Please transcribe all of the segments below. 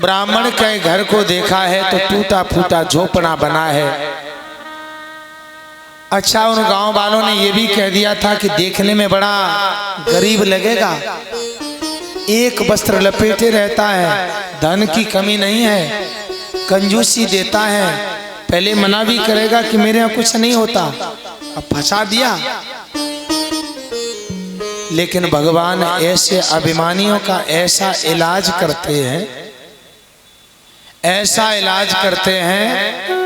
ब्राह्मण के घर को देखा है तो टूटा फूटा झोपड़ा बना है। अच्छा, उन गांव वालों ने यह भी कह दिया था कि देखने में बड़ा गरीब लगेगा, एक वस्त्र लपेटे रहता है, धन की कमी नहीं है, कंजूसी देता है, पहले मना भी करेगा कि मेरे यहाँ कुछ नहीं होता, अब फंसा दिया। लेकिन भगवान ऐसे अभिमानियों का ऐसा इलाज करते हैं, ऐसा इलाज करते हैं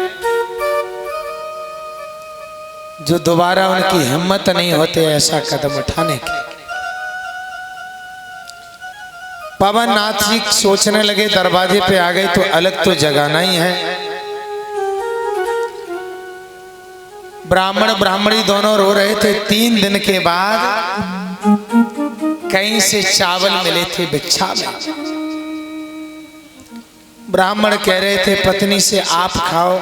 जो दोबारा उनकी हिम्मत नहीं होते ऐसा कदम उठाने की। पवन नाथ जी सोचने लगे, दरवाजे पे आ गए तो अलग तो जगाना ही है। ब्राह्मण ब्राह्मणी दोनों रो रहे थे। 3 दिन के बाद कहीं से चावल मिले थे भिक्षा में। ब्राह्मण कह रहे थे पत्नी से आप खाओ,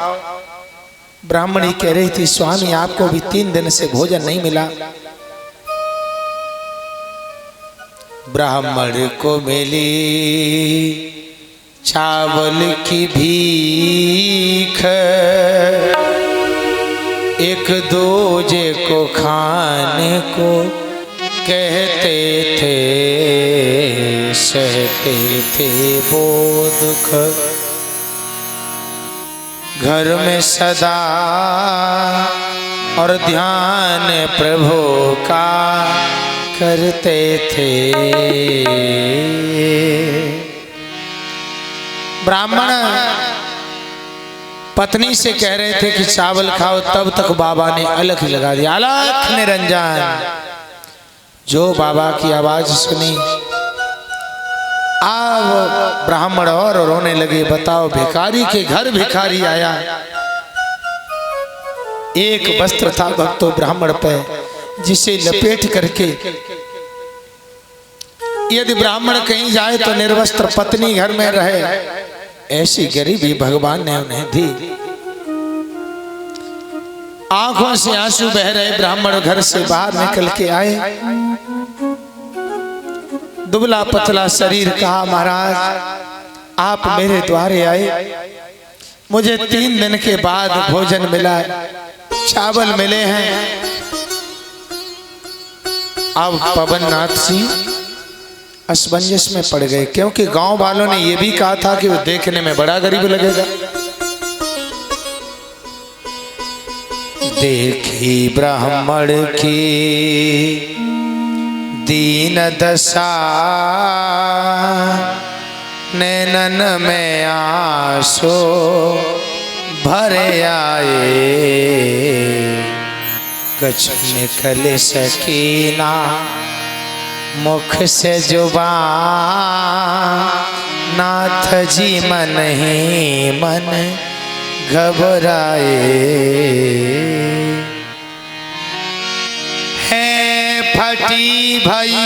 ब्राह्मणी कह रही थी स्वामी आपको भी 3 दिन से भोजन नहीं मिला। ब्राह्मण को मिली चावल की भीख, एक दूजे को खाने को कहते थे, सहते थे वो दुख, घर में सदा और ध्यान प्रभु का करते थे। ब्राह्मण पत्नी से कह रहे थे कि चावल खाओ, तब तक बाबा ने अलख लगा दिया, अलख निरंजन। जो बाबा की आवाज सुनी, अब ब्राह्मण और रोने लगे। बताओ, भिखारी के घर भिखारी आया, एक वस्त्र था भक्तों ब्राह्मण पे, जिसे लपेट करके यदि ब्राह्मण कहीं जाए तो निर्वस्त्र पत्नी घर में रहे, ऐसी गरीबी भगवान ने उन्हें दी। आंखों से आंसू बह रहे ब्राह्मण घर से बाहर निकल के आए। दुबला पतला शरीर, कहा महाराज आप मेरे द्वारे आए, मुझे 3 दिन के बाद भोजन मिला, चावल मिले हैं। अब पवन नाथ जी असमंजस में पड़ गए, क्योंकि गांव वालों ने यह भी कहा था कि वो देखने में बड़ा गरीब लगेगा। देखी ब्राह्मण की दीन दशा, नैनन में आंसू भरे आए, कुछ निकल सकीना मुख से जुबान, नाथ जी मन ही मन घबराए। है फटी भई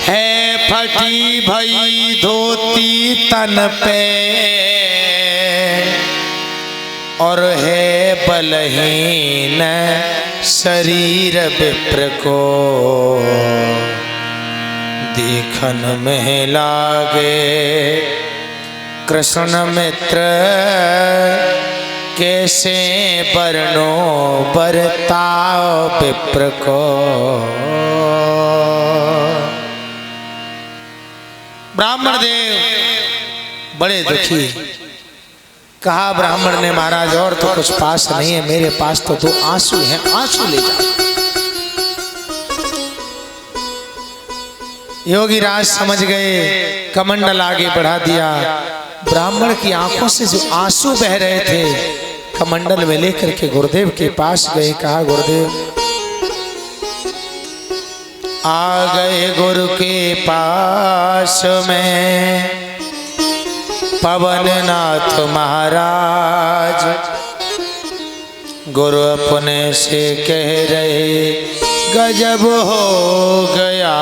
है फटी भई धोती तन पे, और है बलहीन शरीर विप्र को, देखन में लागे कृष्ण मित्र, कैसे बरनो बरताओ विप्र को। ब्राह्मण देव बड़े दुखी। कहा ब्राह्मण ने महाराज और तो कुछ पास नहीं है, मेरे पास तो 2 आंसू हैं, आंसू ले जाओ। योगी राज समझ गए, कमंडल आगे बढ़ा दिया। ब्राह्मण की आंखों से जो आंसू बह रहे थे, कमंडल में लेकर के गुरुदेव के पास गए। कहा गुरुदेव, आ गए गुरु के पास में पवन नाथ महाराज, गुरु अपने से कह रहे गजब हो गया।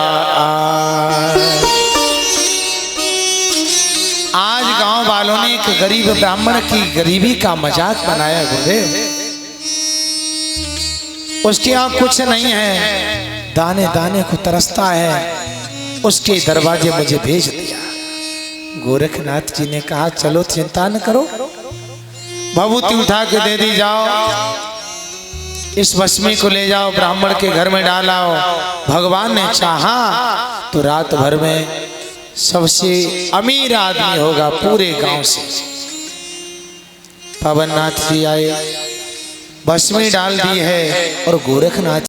आज गांव वालों ने एक गरीब ब्राह्मण की गरीबी का मजाक बनाया गुरुदेव। उसके यहाँ कुछ नहीं है, दाने दाने को तरसता है, उसके दरवाजे मुझे भेज दिया। गोरखनाथ जी ने कहा चलो चिंता न करो, भभूति उठा के दे दी जाओ, इस भस्मी को ले जाओ ब्राह्मण के घर में डालाओ। भगवान ने चाहा तो रात भर में सबसे अमीर आदमी होगा पूरे गांव से। पवननाथ जी आए, भस्मी डाल दी है और गोरखनाथ